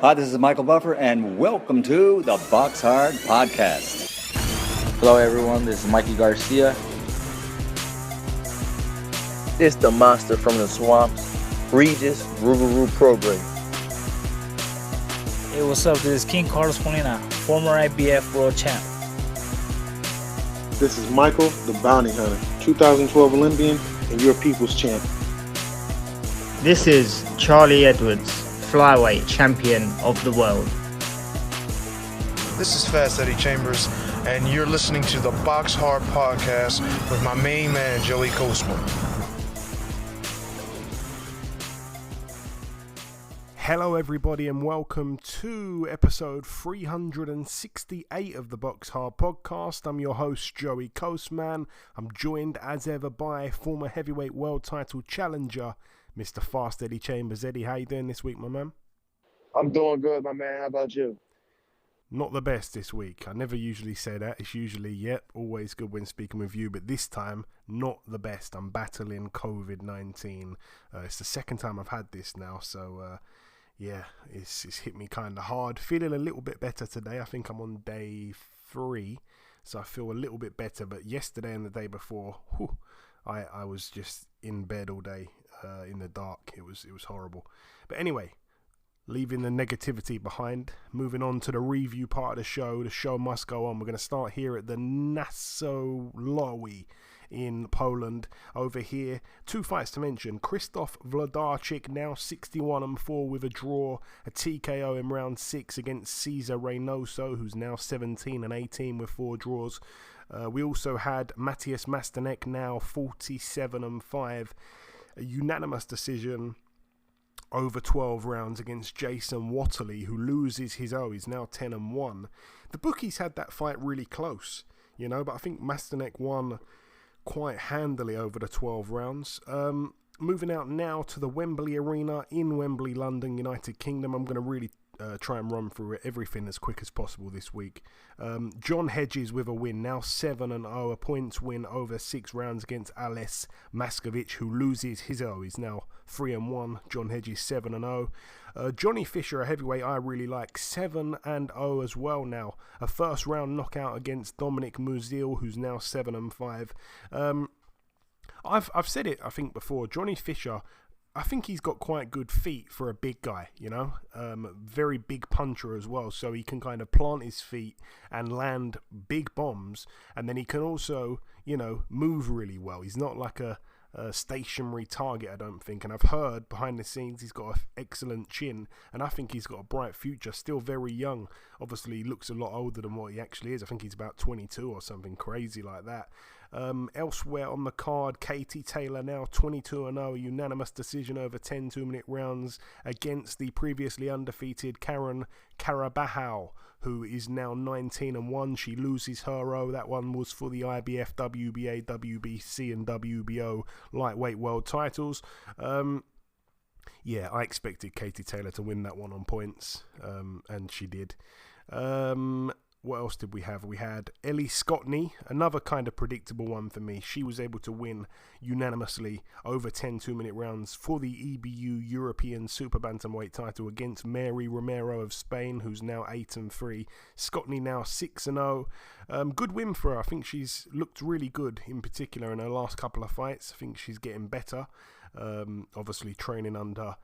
Hi, this is Michael Buffer, and welcome to the BoxHard Podcast. Hello, everyone. This is Mikey Garcia. This the monster from the swamps, Regis Rougarou Program. Hey, what's up? This is King Carlos Molina, former IBF world champ. This is Michael, the Bounty Hunter, 2012 Olympian and your people's champ. This is Charlie Edwards, flyweight champion of the world. This is Fast Eddie Chambers, and you're listening to the BoxHard Podcast with my main man, Joey Coastman. Hello everybody and welcome to episode 368 of the BoxHard Podcast. I'm your host Joey Coastman. I'm joined as ever by former heavyweight world title challenger Mr. Fast Eddie Chambers. Eddie, how you doing this week, my man? I'm doing good, my man. How about you? Not the best this week. I never usually say that. It's usually, always good when speaking with you, but this time, not the best. I'm battling COVID-19. It's the second time I've had this now, so it's hit me kind of hard. Feeling a little bit better today. I think I'm on day 3, so I feel a little bit better. But yesterday and the day before, I was just in bed all day in the dark. It was horrible. But anyway, leaving the negativity behind, moving on to the review part of the show. The show must go on. We're going to start here at the Nassau in Poland. Over here, 2 fights to mention. Krzysztof Wlodarczyk, now 61-4 with a draw, a TKO in round 6 against Cesar Reynoso, who's now 17-18 with 4 draws. We also had Matthias Masternek, now 47-5, a unanimous decision over 12 rounds against Jason Watterly, who loses his he's now 10-1. The bookies had that fight really close, but I think Masternek won quite handily over the 12 rounds. Moving out now to the Wembley Arena in Wembley, London, United Kingdom. I'm going to really try and run through everything as quick as possible this week. John Hedges with a win, now 7-0, a points win over 6 rounds against Ales Maskovich, who loses his he's now 3-1. John Hedges 7-0. Johnny Fisher, a heavyweight I really like, 7-0 as well now. A first round knockout against Dominic Muzil, who's now 7-5. I've said it, I think, before. Johnny Fisher, I think he's got quite good feet for a big guy, very big puncher as well, so he can kind of plant his feet and land big bombs, and then he can also, move really well. He's not like a stationary target, I don't think, and I've heard behind the scenes he's got an excellent chin, and I think he's got a bright future. Still very young, obviously he looks a lot older than what he actually is. I think he's about 22 or something crazy like that. Elsewhere on the card, Katie Taylor, now 22-0, unanimous decision over 10 2-minute rounds against the previously undefeated Karen Karabahau, who is now 19-1. She loses her that one was for the IBF, WBA, WBC and WBO lightweight world titles. I expected Katie Taylor to win that one on points, and she did. What else did we have? We had Ellie Scottney, another kind of predictable one for me. She was able to win unanimously over 10 2-minute rounds for the EBU European Super Bantamweight title against Mary Romero of Spain, who's now 8-3. Scottney now 6-0. Good win for her. I think she's looked really good, in particular in her last couple of fights. I think she's getting better. Obviously training under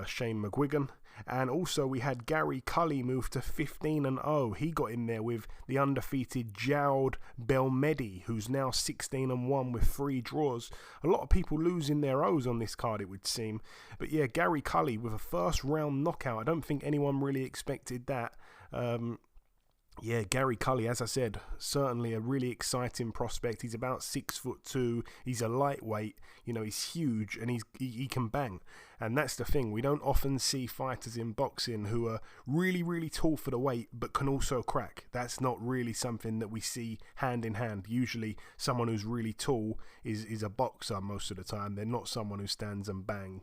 Shane McGuigan. And also we had Gary Cully move to 15-0. He got in there with the undefeated Yarde Belmedi, who's now 16-1 with 3 draws. A lot of people losing their O's on this card, it would seem. But yeah, Gary Cully with a first round knockout. I don't think anyone really expected that. Gary Cully, as I said, certainly a really exciting prospect. He's about 6'2". He's a lightweight. He's huge and he can bang. And that's the thing. We don't often see fighters in boxing who are really, really tall for the weight, but can also crack. That's not really something that we see hand in hand. Usually someone who's really tall is a boxer most of the time. They're not someone who stands and bangs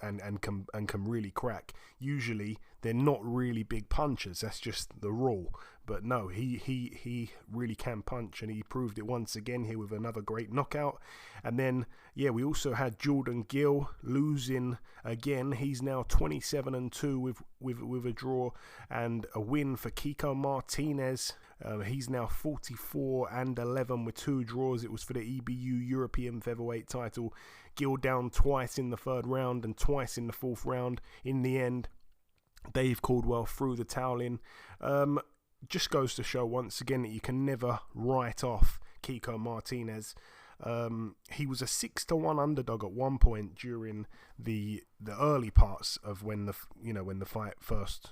and can really crack. Usually they're not really big punchers. That's just the rule. But no, he really can punch, and he proved it once again here with another great knockout. And then, yeah, we also had Jordan Gill losing again. He's now 27-2 with a draw and a win for Kiko Martinez. He's now 44-11 with 2 draws. It was for the EBU European Featherweight title. Gill down twice in the 3rd round and twice in the 4th round. In the end, Dave Caldwell threw the towel in. Just goes to show once again that you can never write off Kiko Martinez. He was a 6-1 underdog at one point during the early parts of when the fight first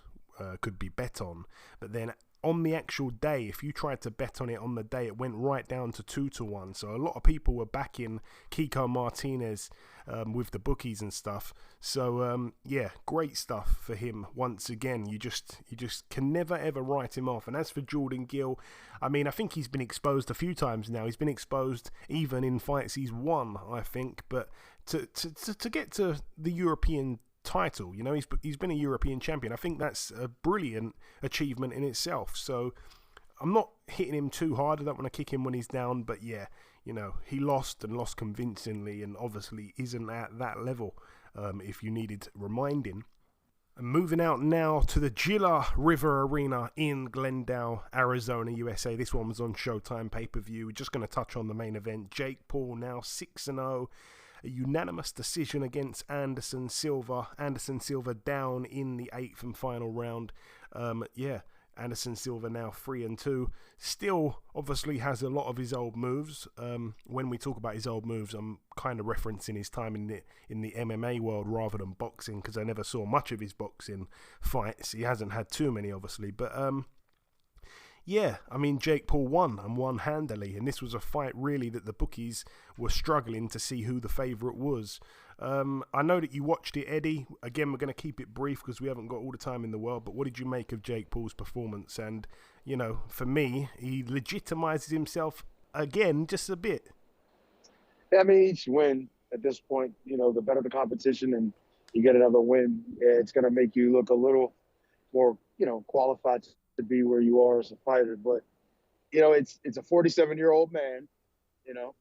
could be bet on, but then on the actual day, if you tried to bet on it on the day, it went right down to 2-1. So a lot of people were backing Kiko Martinez with the bookies and stuff. So yeah, great stuff for him once again. You just can never ever write him off. And as for Jordan Gill, I mean, I think he's been exposed a few times now. He's been exposed even in fights he's won, I think. But to get to the European title, you know, he's been a European champion. I think that's a brilliant achievement in itself. So I'm not hitting him too hard. I don't want to kick him when he's down, but yeah, you know, he lost convincingly, and obviously isn't at that level if you needed reminding. And moving out now to the Gila River Arena in Glendale, Arizona, USA. This one was on Showtime pay-per-view. We're just going to touch on the main event. Jake Paul now 6-0. A unanimous decision against Anderson Silva. Anderson Silva down in the 8th and final round. Anderson Silva now 3-2. Still, obviously, has a lot of his old moves. When we talk about his old moves, I'm kind of referencing his time in the MMA world rather than boxing, because I never saw much of his boxing fights. He hasn't had too many, obviously, but yeah, I mean, Jake Paul won handily, and this was a fight really that the bookies were struggling to see who the favourite was. I know that you watched it, Eddie. Again, we're going to keep it brief because we haven't got all the time in the world, but what did you make of Jake Paul's performance? And, you know, for me, he legitimizes himself again just a bit. Yeah, I mean, each win at this point, you know, the better the competition and you get another win, it's going to make you look a little more, you know, qualified to be where you are as a fighter. But, you know, it's a 47-year-old man, you know.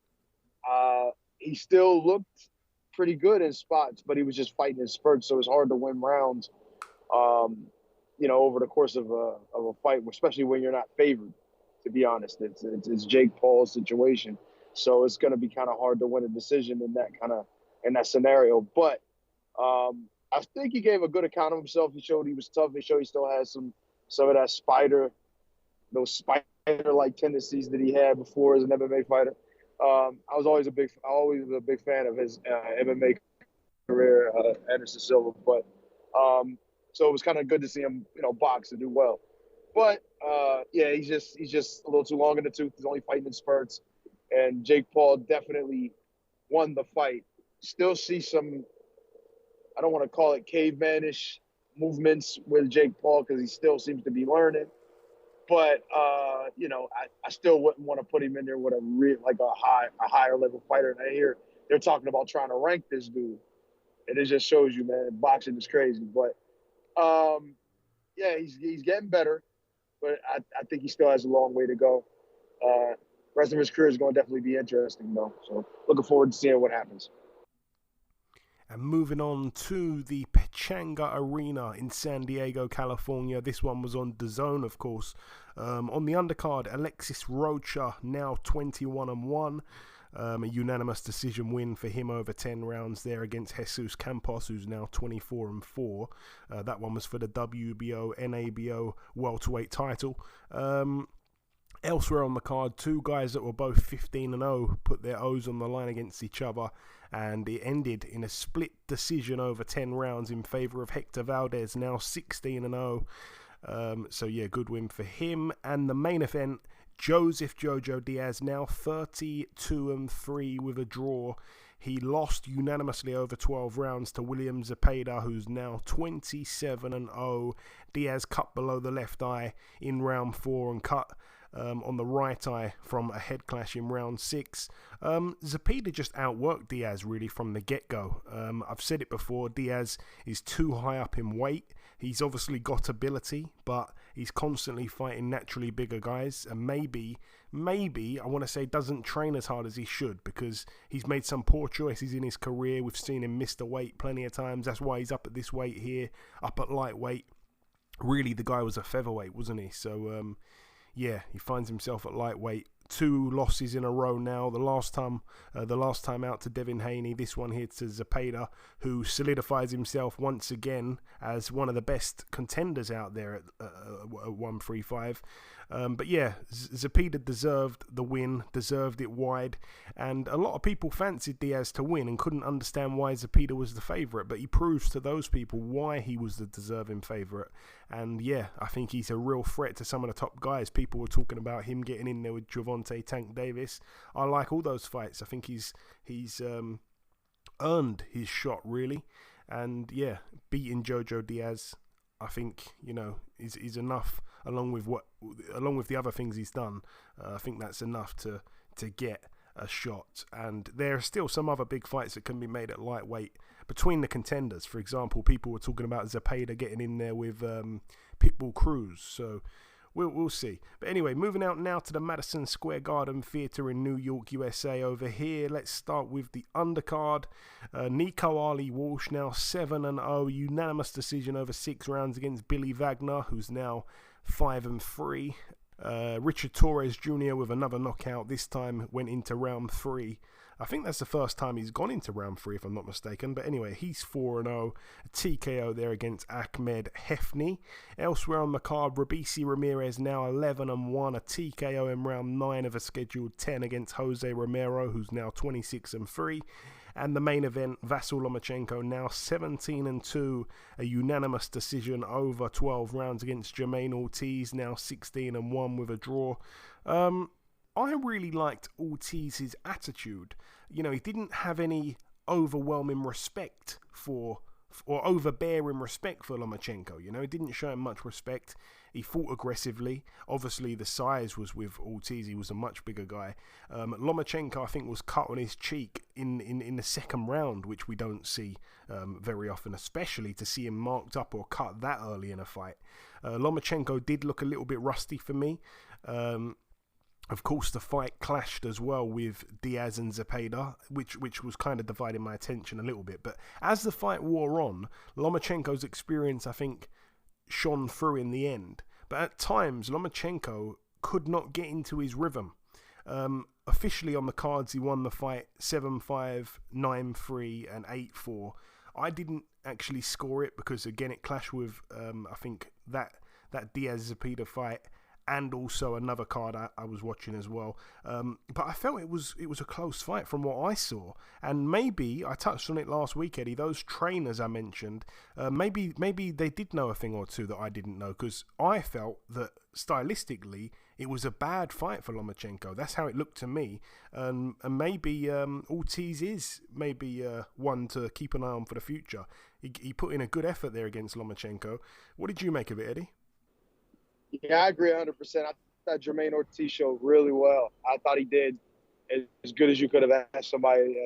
He still looked pretty good in spots, but he was just fighting in spurts, so it's hard to win rounds, you know, over the course of a fight, especially when you're not favored, to be honest. It's Jake Paul's situation, so it's going to be kind of hard to win a decision in that scenario. But I think he gave a good account of himself. He showed he was tough. He showed he still has some of that those spider-like tendencies that he had before as an MMA fighter. I was always a big fan of his MMA career, Anderson Silva. But so it was kind of good to see him, you know, box and do well. But yeah, he's just a little too long in the tooth. He's only fighting in spurts, and Jake Paul definitely won the fight. Still see some, I don't want to call it cavemanish movements with Jake Paul because he still seems to be learning. But you know, I still wouldn't want to put him in there with a higher level fighter. And I hear they're talking about trying to rank this dude, and it just shows you, man, boxing is crazy. But yeah, he's getting better, but I think he still has a long way to go. Rest of his career is going to definitely be interesting, though. So looking forward to seeing what happens. And moving on to the Pechanga Arena in San Diego, California. This one was on DAZN, of course. On the undercard, Alexis Rocha, now 21-1. A unanimous decision win for him over 10 rounds there against Jesus Campos, who's now 24-4. That one was for the WBO, NABO welterweight title. Elsewhere on the card, two guys that were both 15-0 put their O's on the line against each other, and it ended in a split decision over 10 rounds in favour of Hector Valdez, now 16-0. So yeah, good win for him. And the main event, Joseph Jojo Diaz, now 32-3 with a draw. He lost unanimously over 12 rounds to William Zepeda, who's now 27-0. Diaz cut below the left eye in round 4 and cut on the right eye from a head clash in round 6. Zepeda just outworked Diaz really from the get-go. I've said it before, Diaz is too high up in weight. He's obviously got ability, but He's constantly fighting naturally bigger guys, and maybe I want to say doesn't train as hard as he should, because he's made some poor choices in his career. We've seen him miss the weight plenty of times. That's why he's up at this weight here, up at lightweight. Really, the guy was a featherweight, wasn't he? So, yeah, he finds himself at lightweight. 2 losses in a row now. The last time out to Devin Haney, this one here to Zepeda, who solidifies himself once again as one of the best contenders out there at 135. But yeah, Zepeda deserved the win, deserved it wide, and a lot of people fancied Diaz to win and couldn't understand why Zepeda was the favourite, but he proves to those people why he was the deserving favourite. And yeah, I think he's a real threat to some of the top guys. People were talking about him getting in there with Gervonta Tank Davis. I like all those fights. I think he's earned his shot, really. And yeah, beating Jojo Diaz, I think, is enough, along with the other things he's done. I think that's enough to get a shot. And there are still some other big fights that can be made at lightweight between the contenders. For example, people were talking about Zepeda getting in there with Pitbull Cruz. So we'll see. But anyway, moving out now to the Madison Square Garden Theatre in New York, USA. Over here, let's start with the undercard. Nico Ali Walsh, now 7-0, unanimous decision over 6 rounds against Billy Wagner, who's now 5-3. Richard Torres Jr. with another knockout. This time went into round 3. I think that's the first time he's gone into round 3, if I'm not mistaken. But anyway, he's 4-0. A TKO there against Ahmed Hefny. Elsewhere on the card, Rabisi Ramirez now 11-1. A TKO in round 9 of a scheduled 10 against Jose Romero, who's now 26-3. And the main event, Vasyl Lomachenko now 17-2. A unanimous decision over 12 rounds against Jermaine Ortiz, now 16-1 with a draw. I really liked Ortiz's attitude. He didn't have any overwhelming respect or overbearing respect for Lomachenko. He didn't show him much respect. He fought aggressively. Obviously, the size was with Ortiz. He was a much bigger guy. Lomachenko, I think, was cut on his cheek in the second round, which we don't see very often, especially to see him marked up or cut that early in a fight. Lomachenko did look a little bit rusty for me. Of course, the fight clashed as well with Diaz and Zepeda, which was kind of dividing my attention a little bit. But as the fight wore on, Lomachenko's experience, I think, shone through in the end. But at times, Lomachenko could not get into his rhythm. Officially on the cards, he won the fight 7-5, 9-3, and 8-4. I didn't actually score it because, again, it clashed with, I think, that Diaz-Zepeda fight, and also another card I was watching as well. But I felt it was a close fight from what I saw. And maybe, I touched on it last week, Eddie, those trainers I mentioned, maybe they did know a thing or two that I didn't know, because I felt that stylistically it was a bad fight for Lomachenko. That's how it looked to me. And maybe Ortiz is maybe one to keep an eye on for the future. He put in a good effort there against Lomachenko. What did you make of it, Eddie? Yeah, I agree 100%. I thought Jermaine Ortiz showed really well. I thought he did as good as you could have asked somebody,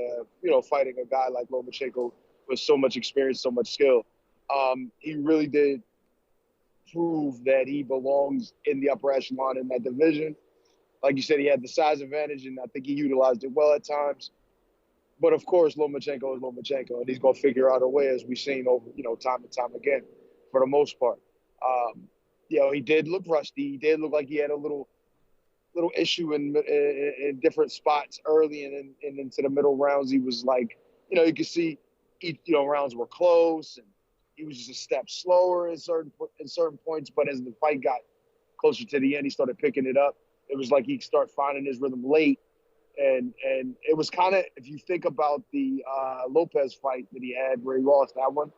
fighting a guy like Lomachenko with so much experience, so much skill. He really did prove that he belongs in the upper echelon in that division. Like you said, he had the size advantage, and I think he utilized it well at times. But, of course, Lomachenko is Lomachenko, and he's going to figure out a way, as we've seen over, time and time again, for the most part. He did look rusty. He did look like he had a little issue in different spots early and into the middle rounds. He was like, you could see, rounds were close, and he was just a step slower in certain points. But as the fight got closer to the end, he started picking it up. It was like he started finding his rhythm late, and it was kind of, if you think about the Lopez fight that he had where he lost that one,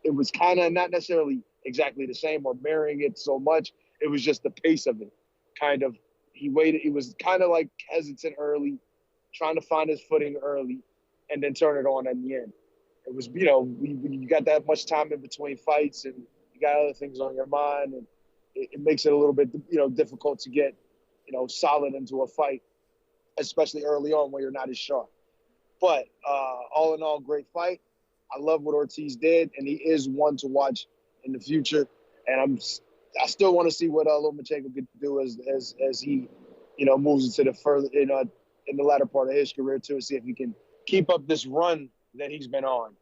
it was kind of not necessarily exactly the same or mirroring it so much. It was just the pace of it. Kind of, he waited. He was kind of like hesitant early, trying to find his footing early, and then turn it on at the end. It was, you got that much time in between fights, and you got other things on your mind, and it makes it a little bit, difficult to get, solid into a fight, especially early on when you're not as sharp. But all in all, great fight. I love what Ortiz did, and he is one to watch in the future. And I'm I still want to see what Lomachenko could do as he, moves into the further, in the latter part of his career too, and see if he can keep up this run that he's been on.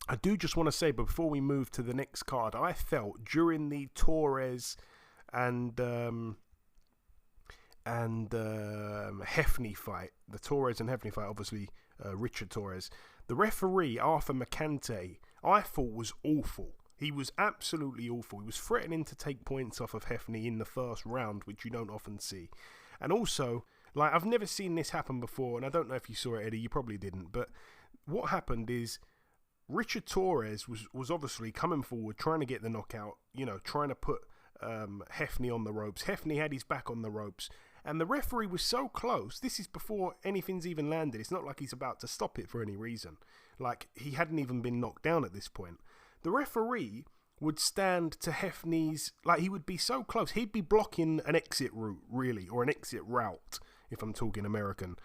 I do just want to say, before we move to the next card, I felt during the Torres and Hefney fight, the Torres and Hefney fight, obviously Richard Torres, the referee, Arthur Mercante, I thought was awful. He was absolutely awful. He was threatening to take points off of Hefney in the first round, which you don't often see. And also, like, I've never seen this happen before, and I don't know if you saw it, Eddie, you probably didn't, but what happened is Richard Torres was obviously coming forward, trying to get the knockout, trying to put Hefney on the ropes. Hefney had his back on the ropes, and the referee was so close. This is before anything's even landed. It's not like he's about to stop it for any reason. Like, he hadn't even been knocked down at this point. The referee would stand to Hefney's, like, he would be so close. He'd be blocking an exit route, really, or an exit route, if I'm talking American,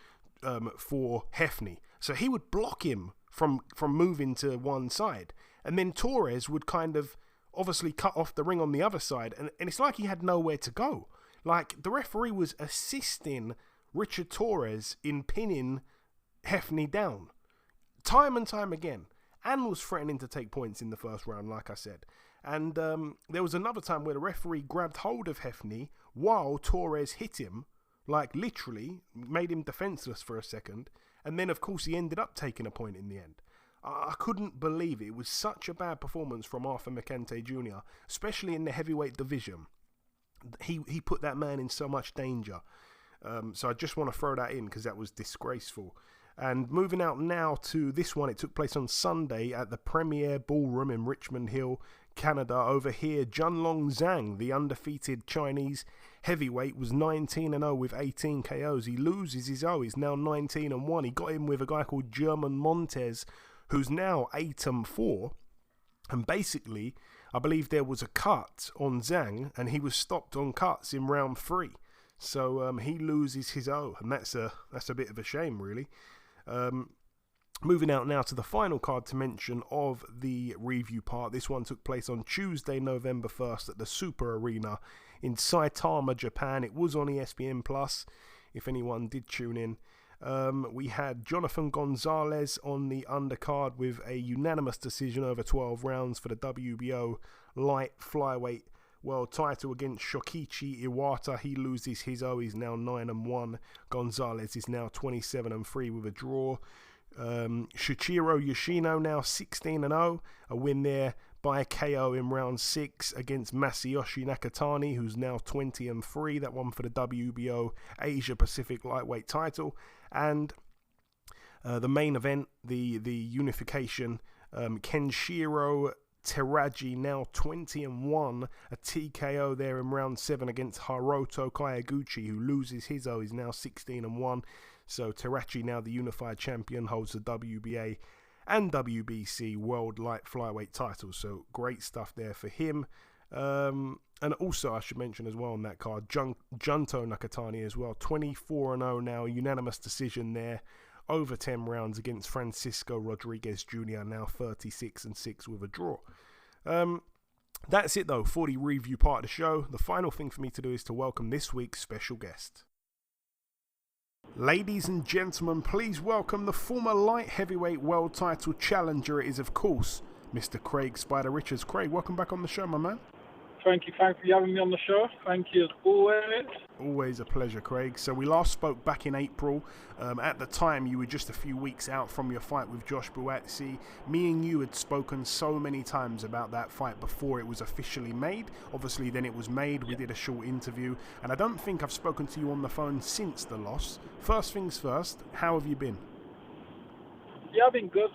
for Hefney. So he would block him from moving to one side. And then Torres would kind of obviously cut off the ring on the other side. And it's like he had nowhere to go. Like, the referee was assisting Richard Torres in pinning Hefney down. Time and time again. And was threatening to take points in the first round, like I said. And there was another time where the referee grabbed hold of Hefney while Torres hit him. Like, literally, made him defenseless for a second. And then, of course, he ended up taking a point in the end. I couldn't believe it. It was such a bad performance from Arthur Mercante Jr., especially in the heavyweight division. He put that man in so much danger. So I just want to throw that in because that was disgraceful. And moving out now to this one, it took place on Sunday at the Premier Ballroom in Richmond Hill, Canada. Over here, Junlong Zhang, the undefeated Chinese heavyweight, was 19-0 with 18 KOs. He loses his He's now 19-1. He got him with a guy called German Montez, who's now 8-4. And basically, I believe there was a cut on Zhang, and he was stopped on cuts in round 3. So he loses his and that's a bit of a shame, really. Moving out now to the final card to mention of the review part. This one took place on Tuesday, November 1st at the Super Arena in Saitama, Japan. It was on ESPN Plus, if anyone did tune in. We had Jonathan Gonzalez on the undercard with a unanimous decision over 12 rounds for the WBO light flyweight world title against Shokichi Iwata. He loses his He's now 9-1. Gonzalez is now 27-3 with a draw. Shuichiro Yoshino now 16-0. A win there by KO in round 6 against Masayoshi Nakatani, who's now 20-3. That one for the WBO Asia Pacific lightweight title. And the main event, the unification, Kenshiro Teraji now 20-1, a TKO there in round 7 against Hiroto Kayaguchi, who loses his He's now 16-1. So Teraji, now the unified champion, holds the WBA and WBC World Light Flyweight titles. So great stuff there for him. And also I should mention as well on that card, Junto Nakatani as well, 24-0 now, unanimous decision there. Over 10 rounds against Francisco Rodriguez Jr., now 36-6 with a draw. That's it though for the review part of the show. The final thing for me to do is to welcome this week's special guest. Ladies and gentlemen, please welcome the former light heavyweight world title challenger. It is, of course, Mr. Craig Spider Richards. Craig, welcome back on the show, my man. Thank you for having me on the show. Thank you as always. Always a pleasure, Craig. So we last spoke back in April. At the time, you were just a few weeks out from your fight with Josh Buatsi. Me and you had spoken so many times about that fight before it was officially made. Obviously, then it was made. We did a short interview. And I don't think I've spoken to you on the phone since the loss. First things first, how have you been? Yeah, I've been good.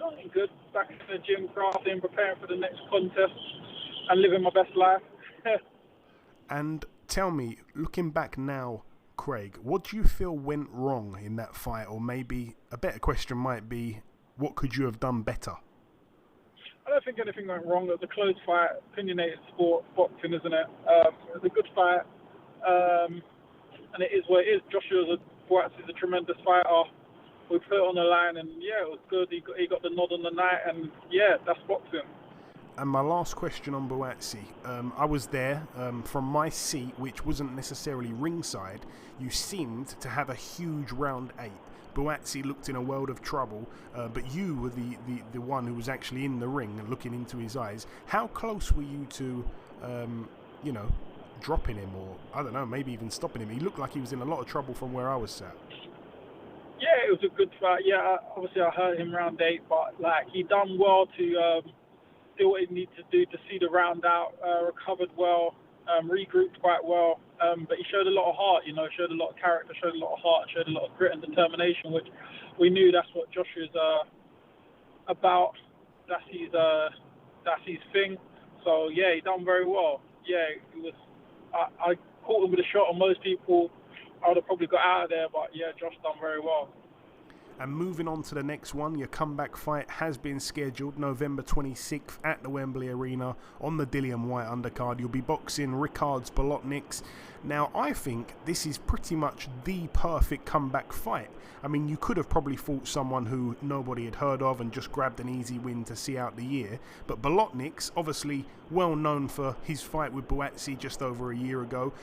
Back in the gym, crafting, preparing for the next contest and living my best life. And tell me, looking back now, Craig, what do you feel went wrong in that fight? Or maybe a better question might be, what could you have done better? I don't think anything went wrong. It was a close fight, opinionated sport, boxing, isn't it? It was a good fight, and it is what it is. Joshua Buatsi is a tremendous fighter. We put it on the line, and yeah, it was good. He got the nod on the night, and yeah, that's boxing. And my last question on Buatsi. I was there from my seat, which wasn't necessarily ringside. You seemed to have a huge round 8. Buatsi looked in a world of trouble, but you were the one who was actually in the ring and looking into his eyes. How close were you to, dropping him, or I don't know, maybe even stopping him? He looked like he was in a lot of trouble from where I was sat. Yeah, it was a good fight. Yeah, obviously I hurt him round 8, but he done well to do what he needed to do to see the round out. Recovered well, regrouped quite well. But he showed a lot of heart, showed a lot of character, showed a lot of heart, showed a lot of grit and determination, which we knew that's what Joshua's about. That's his thing. So yeah, he done very well. Yeah, it was. I caught him with a shot on most people. I would have probably got out of there, but yeah, Josh done very well. And moving on to the next one, your comeback fight has been scheduled November 26th at the Wembley Arena on the Dillian White undercard. You'll be boxing Ricards Bolotniks. Now, I think this is pretty much the perfect comeback fight. I mean, you could have probably fought someone who nobody had heard of and just grabbed an easy win to see out the year. But Bolotniks, obviously well known for his fight with Buatsi just over a year ago.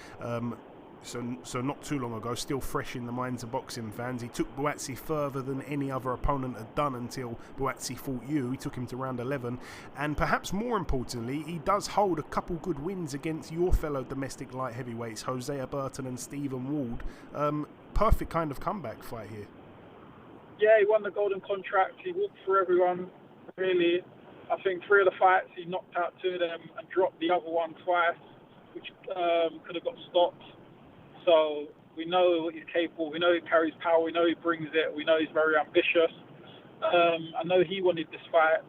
So not too long ago, still fresh in the minds of boxing fans. He took Buatsi further than any other opponent had done until Buatsi fought you. He took him to round 11. And perhaps more importantly, he does hold a couple good wins against your fellow domestic light heavyweights, Hosea Burton and Stephen Ward. Perfect kind of comeback fight here. Yeah, he won the golden contract. He walked through everyone, really. I think 3 of the fights, he knocked out 2 of them and dropped the other one twice, which could have got stopped. So we know what he's capable. We know he carries power. We know he brings it. We know he's very ambitious. I know he wanted this fight.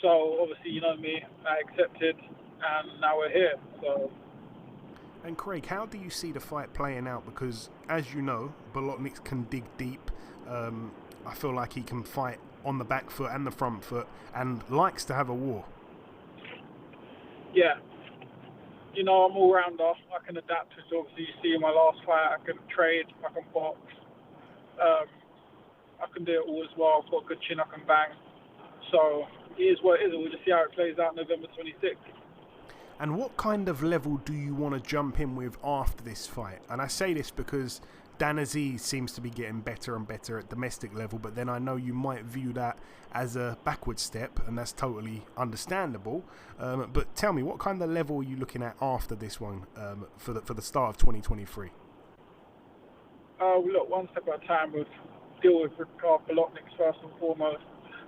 So obviously, you know me, I accepted, and now we're here. So. And Craig, how do you see the fight playing out? Because as you know, Bolotniks can dig deep. I feel like he can fight on the back foot and the front foot, and likes to have a war. Yeah. I'm all-rounder. I can adapt to it. Obviously, you see in my last fight, I can trade, I can box. I can do it all as well. I've got a good chin, I can bang. So, it is what it is. We'll just see how it plays out November 26th. And what kind of level do you want to jump in with after this fight? And I say this because Dan Aziz seems to be getting better and better at domestic level, but then I know you might view that as a backward step, and that's totally understandable. But tell me, what kind of level are you looking at after this one for the start of 2023? Look, one step at a time. We'll deal with Ricards Bolotniks first and foremost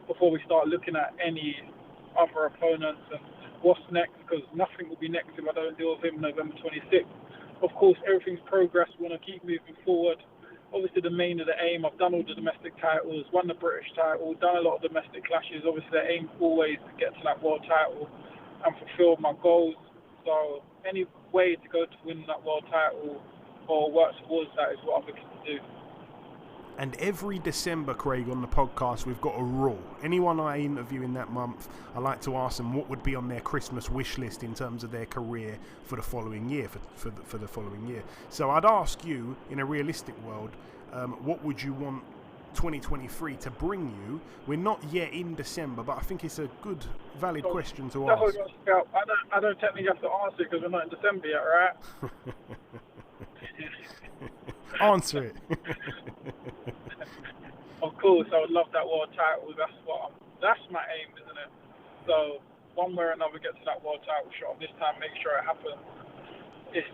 before we start looking at any other opponents and what's next, because nothing will be next if I don't deal with him November 26th. Of course, everything's progress. We want to keep moving forward. Obviously, the main of the aim, I've done all the domestic titles, won the British title, done a lot of domestic clashes. Obviously, the aim always to get to that world title and fulfill my goals. So any way to go to win that world title or work towards that is what I'm looking to do. And every December, Craig, on the podcast, we've got a rule. Anyone I interview in that month, I like to ask them what would be on their Christmas wish list in terms of their career for the following year. For the following year. So I'd ask you, in a realistic world, what would you want 2023 to bring you? We're not yet in December, but I think it's a good, valid question to ask. I don't technically have to answer it because we're not in December yet, right? Answer it. Of course, I would love that world title. That's my aim, isn't it? So one way or another, get to that world title shot. This time, make sure it happens. It's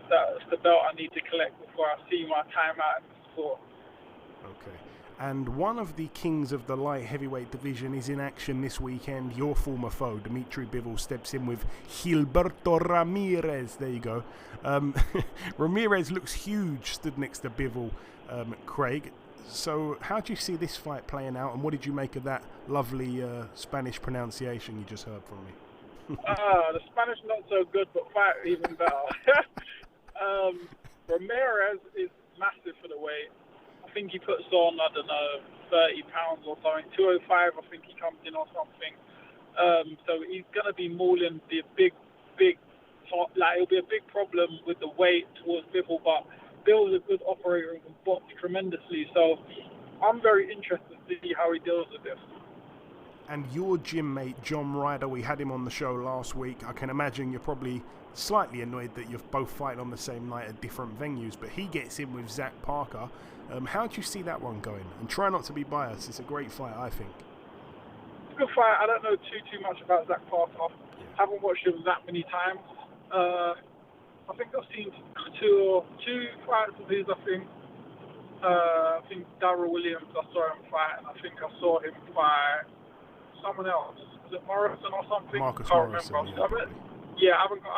the belt I need to collect before I see my time out in the sport. Okay. And one of the kings of the light heavyweight division is in action this weekend. Your former foe, Dimitri Bivol, steps in with Gilberto Ramirez. There you go. Ramirez looks huge, stood next to Bivol, Craig. So how do you see this fight playing out, and what did you make of that lovely Spanish pronunciation you just heard from me? The Spanish not so good, but fight even better. Ramirez is massive for the weight. I think he puts on, 30 pounds or something. 205, I think he comes in or something. So he's going to be mauling the big, it'll be a big problem with the weight towards Bivol, but Bivol's a good operator and can box tremendously. So I'm very interested to see how he deals with this. and your gym mate, John Ryder, we had him on the show last week. I can imagine you're probably slightly annoyed that you're both fighting on the same night at different venues, but he gets in with Zach Parker. How do you see that one going? And try not to be biased. It's a great fight, I think. It's a good fight. I don't know too much about Zach Parker. Haven't watched him that many times. I think I've seen two fights of his, I think Darryl Williams, I saw him fight, and I think I saw him fight someone else. Was it Morrison or something? Marcus I can't Morrison, remember. I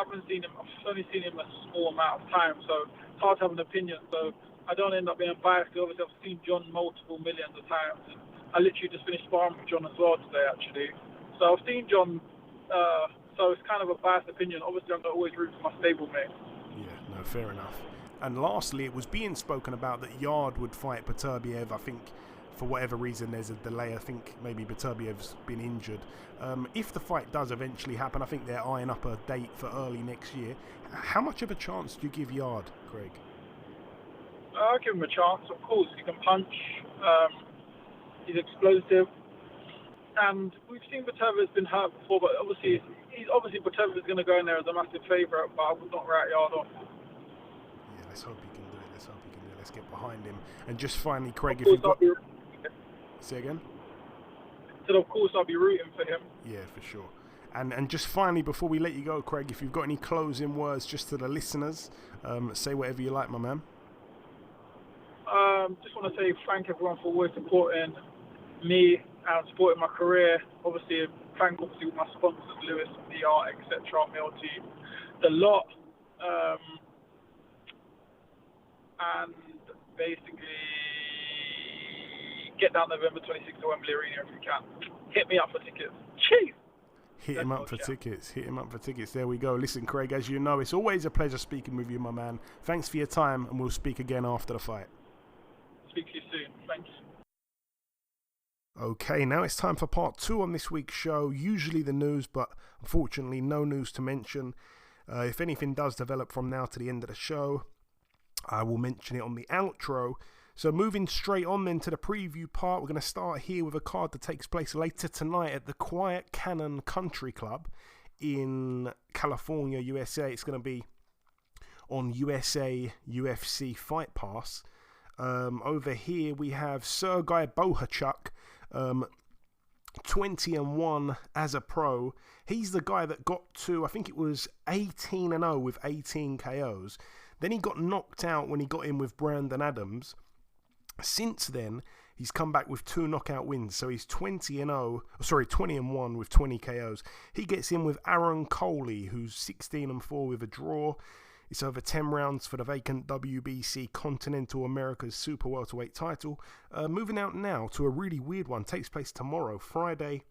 haven't seen him. I've only seen him a small amount of time, so it's hard to have an opinion. So I don't end up being biased. Obviously, I've seen John multiple millions of times. And I literally just finished sparring with John as well today, actually. So I've seen John. So it's kind of a biased opinion. Obviously, I'm not always root for my stablemate. Yeah, no, fair enough. And lastly, it was being spoken about that Yarde would fight Beterbiev. I think for whatever reason there's a delay. I think maybe Beterbiev's been injured. If the fight does eventually happen, I think they're eyeing up a date for early next year. How much of a chance do you give Yarde, Craig? I'll give him a chance, of course. He can punch. He's explosive. And we've seen Beterbiev's been hurt before, but obviously Beterbiev's going to go in there as a massive favourite, but I would not write Yarde off. Yeah, let's hope he can do it. Let's get behind him. And just finally, Craig, if you've got... Say again? So of course I'll be rooting for him. Yeah, for sure. And just finally, before we let you go, Craig, if you've got any closing words just to the listeners, say whatever you like, my man. Just want to say thank everyone for always supporting me and supporting my career. Obviously, thank my sponsors, Lewis, VR, etc., Mail Team, the lot. And basically, get down November 26th to Wembley Arena if you can. Hit me up for tickets. Cheers! Hit him up for tickets. There we go. Listen, Craig, as you know, it's always a pleasure speaking with you, my man. Thanks for your time, and we'll speak again after the fight. Speak to you soon. Thanks. Okay, now it's time for part 2 on this week's show. Usually the news, but unfortunately no news to mention. If anything does develop from now to the end of the show, I will mention it on the outro. So moving straight on then to the preview part, we're going to start here with a card that takes place later tonight at the Quiet Cannon Country Club in California, USA. It's going to be on USA UFC Fight Pass. Over here we have Sergei Bohachuk, 20-1 as a pro. He's the guy that got to, I think it was 18-0 with 18 KOs. Then he got knocked out when he got in with Brandon Adams. Since then, he's come back with 2 knockout wins. So he's 20-1 with 20 KOs. He gets in with Aaron Coley, who's 16-4 with a draw. It's over 10 rounds for the vacant WBC Continental America's Super Welterweight title. Moving out now to a really weird one. Takes place tomorrow, Friday,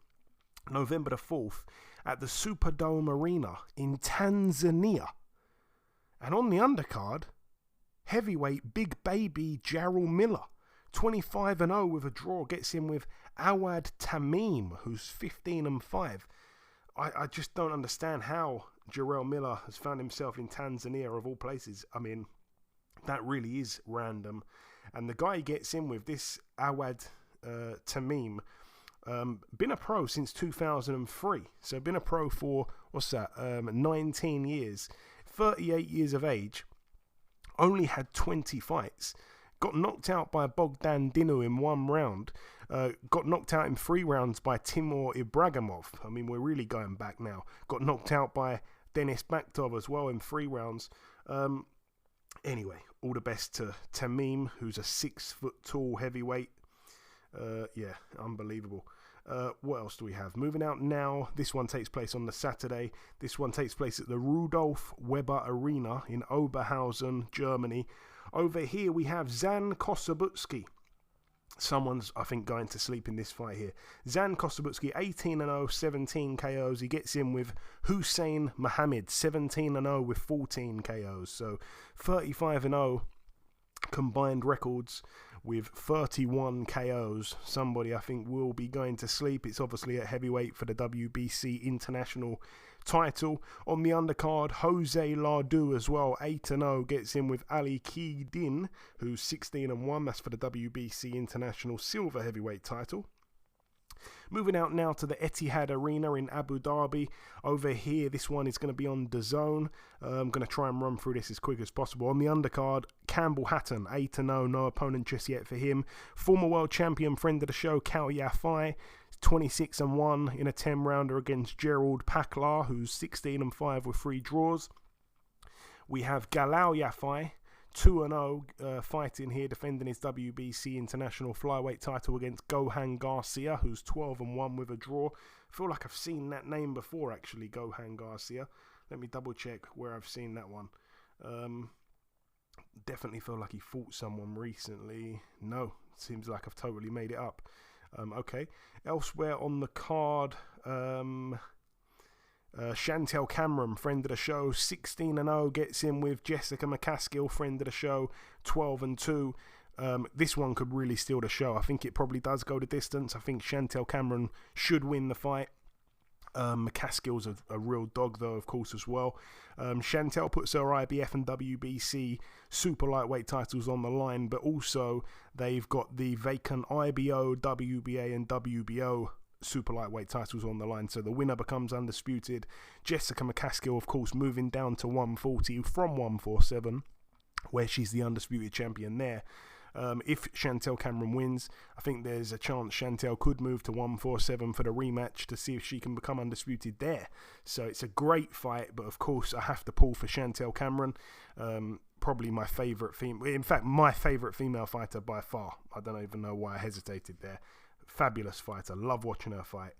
November the 4th, at the Superdome Arena in Tanzania. And on the undercard, heavyweight big baby Jarrell Miller, 25-0 with a draw, gets in with Awad Tamim, who's 15-5. I just don't understand how Jarrell Miller has found himself in Tanzania of all places. I mean, that really is random. And the guy he gets in with, this Awad Tamim, been a pro since 2003. So been a pro for, 19 years. 38 years of age. Only had 20 fights. Got knocked out by Bogdan Dinu in 1 round. Got knocked out in 3 rounds by Timur Ibragimov. I mean, we're really going back now. Got knocked out by Denis Bakhtov as well in 3 rounds. Anyway, all the best to Tamim, who's a 6-foot tall heavyweight. Yeah, unbelievable. What else do we have? Moving out now. This one takes place on the Saturday. This one takes place at the Rudolf Weber Arena in Oberhausen, Germany. Over here we have Zan Kosabutski. Someone's, I think, going to sleep in this fight here. Zan Kosabutski, 18-0, 17 KOs. He gets in with Hussein Mohammed, 17-0 with 14 KOs. So 35-0 combined records with 31 KOs. Somebody, I think, will be going to sleep. It's obviously at heavyweight for the WBC International title. On the undercard, Jose Lardu as well, 8-0, gets in with Ali Keydin, who's 16-1. That's for the WBC International Silver Heavyweight title. Moving out now to the Etihad Arena in Abu Dhabi. Over here, this one is going to be on DAZN. I'm going to try and run through this as quick as possible. On the undercard, Campbell Hatton, 8-0, no opponent just yet for him. Former world champion, friend of the show, Cao Yafai, 26-1 in a 10-rounder against Gerald Paklar, who's 16-5 with 3 draws. We have Galao Yafai, 2-0, fighting here, defending his WBC International Flyweight title against Gohan Garcia, who's 12-1 with a draw. I feel like I've seen that name before, actually, Gohan Garcia. Let me double check where I've seen that one. Definitely feel like he fought someone recently. No, seems like I've totally made it up. Okay. Elsewhere on the card, Chantel Cameron, friend of the show, 16-0, gets in with Jessica McCaskill, friend of the show, 12-2. This one could really steal the show. I think it probably does go the distance. I think Chantel Cameron should win the fight. McCaskill's a real dog, though, of course, as well. Chantel puts her IBF and WBC super lightweight titles on the line, but also they've got the vacant IBO, WBA, and WBO super lightweight titles on the line, so the winner becomes undisputed. Jessica McCaskill, of course, moving down to 140 from 147, where she's the undisputed champion there. If Chantel Cameron wins, I think there's a chance Chantel could move to 147 for the rematch to see if she can become undisputed there. So it's a great fight, but of course I have to pull for Chantel Cameron. Probably my favourite female, in fact my favourite female fighter by far. I don't even know why I hesitated there. Fabulous fighter, love watching her fight.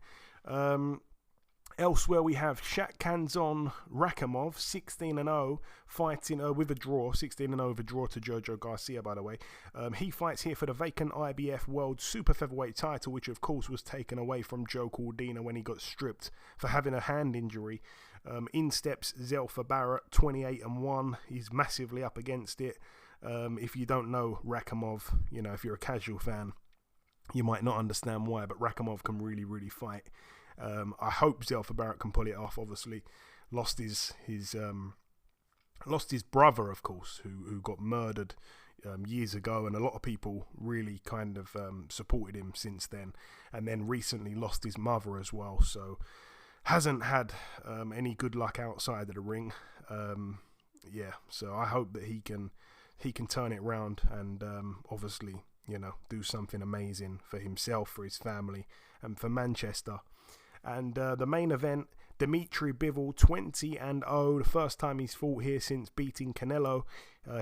Elsewhere we have Shakhanzon Rakhimov, 16-0, fighting with a draw, 16-0 with a draw to Jojo Garcia, by the way. He fights here for the vacant IBF World Super Featherweight title, which of course was taken away from Joe Cordina when he got stripped for having a hand injury. In steps Zelfa Barrett, 28-1. He's massively up against it. If you don't know Rakhimov, you know, if you're a casual fan, you might not understand why, but Rakhimov can really, really fight. I hope Zelfa Barrett can pull it off. Obviously, lost his brother, of course, who got murdered years ago, and a lot of people really kind of supported him since then. And then recently lost his mother as well, so hasn't had any good luck outside of the ring. So I hope that he can turn it round and obviously, you know, do something amazing for himself, for his family, and for Manchester. And the main event, Dimitri Bivol, 20-0, the first time he's fought here since beating Canelo.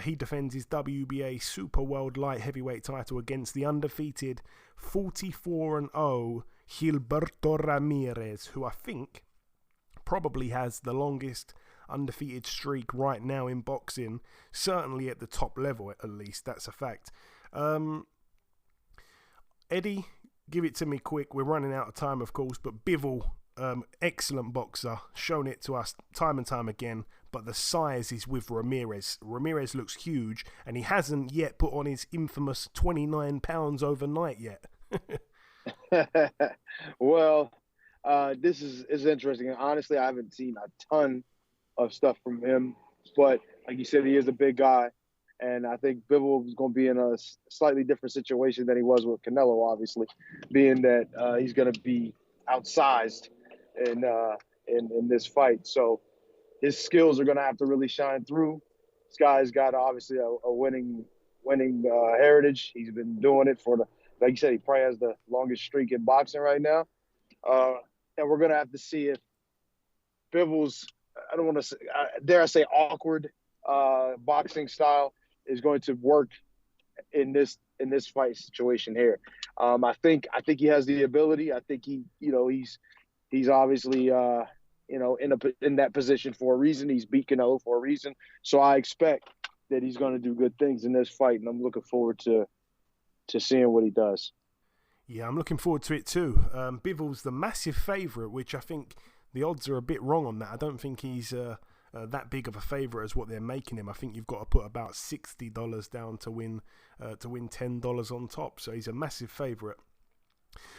He defends his WBA Super World Light Heavyweight title against the undefeated 44-0 Gilberto Ramirez, who I think probably has the longest undefeated streak right now in boxing, certainly at the top level at least, that's a fact. Eddie, give it to me quick. We're running out of time, of course, but Bivol, excellent boxer, shown it to us time and time again, but the size is with Ramirez. Ramirez looks huge, and he hasn't yet put on his infamous 29 pounds overnight yet. Well, this is interesting. Honestly, I haven't seen a ton of stuff from him, but like you said, he is a big guy. And I think Bivol is going to be in a slightly different situation than he was with Canelo, obviously, being that he's going to be outsized in this fight. So his skills are going to have to really shine through. This guy's got obviously a winning heritage. He's been doing it like you said, he probably has the longest streak in boxing right now. And we're going to have to see if Bivol's, I don't want to say, dare I say, awkward boxing style is going to work in this fight situation here. I think he has the ability. I think he's obviously in that position for a reason. He's beat Canelo for a reason. So I expect that he's going to do good things in this fight, and I'm looking forward to seeing what he does. Yeah, I'm looking forward to it too. Bivol's the massive favourite, which I think the odds are a bit wrong on that. I don't think he's that big of a favourite as what they're making him. I think you've got to put about $60 down to win $10 on top. So he's a massive favourite.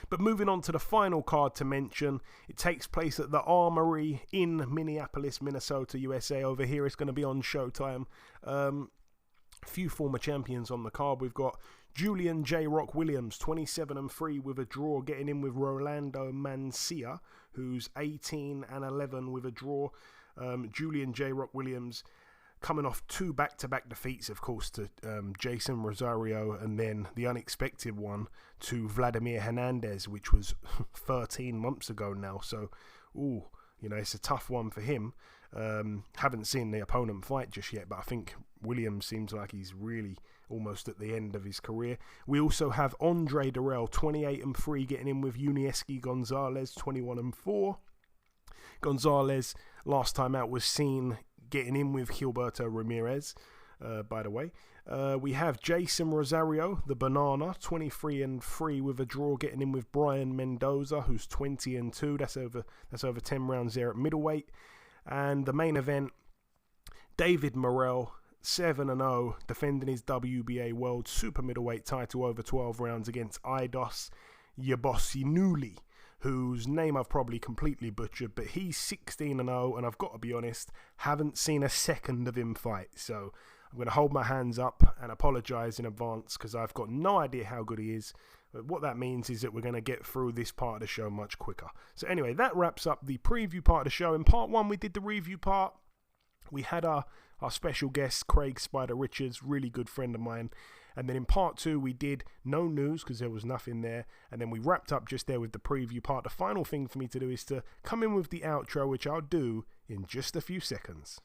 But moving on to the final card to mention, it takes place at the Armory in Minneapolis, Minnesota, USA. Over here it's going to be on Showtime. A few former champions on the card. We've got Julian J. Rock Williams, 27-3 with a draw, getting in with Rolando Mancia, who's 18-11 with a draw. Julian J. Rock Williams coming off 2 back-to-back defeats, of course, to Jason Rosario, and then the unexpected one to Vladimir Hernandez, which was 13 months ago now. So, it's a tough one for him. Haven't seen the opponent fight just yet, but I think Williams seems like he's really almost at the end of his career. We also have Andre Durrell, 28-3, getting in with Unieski Gonzalez, 21-4. Gonzalez, last time out, was seen getting in with Gilberto Ramirez, by the way. We have Jason Rosario, the Banana, 23-3 with a draw, getting in with Brian Mendoza, who's 20-2. That's over 10 rounds there at middleweight. And the main event, David Morrell, 7-0, defending his WBA World Super Middleweight title over 12 rounds against Aidos Yabosinuli, whose name I've probably completely butchered, but he's 16-0, and I've got to be honest, haven't seen a second of him fight. So I'm going to hold my hands up and apologise in advance because I've got no idea how good he is. But what that means is that we're going to get through this part of the show much quicker. So anyway, that wraps up the preview part of the show. In part 1, we did the review part. We had our special guest, Craig Spider Richards, really good friend of mine. And then in part 2, we did no news because there was nothing there. And then we wrapped up just there with the preview part. The final thing for me to do is to come in with the outro, which I'll do in just a few seconds.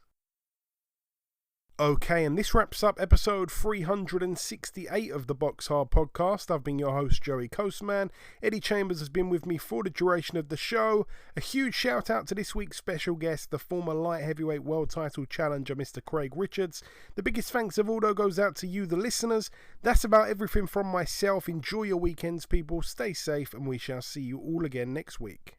Okay, and this wraps up episode 368 of the BoxHard Podcast. I've been your host, Joey Coastman. Eddie Chambers has been with me for the duration of the show. A huge shout out to this week's special guest, the former light heavyweight world title challenger, Mr. Craig Richards. The biggest thanks of all, though, goes out to you, the listeners. That's about everything from myself. Enjoy your weekends, people. Stay safe, and we shall see you all again next week.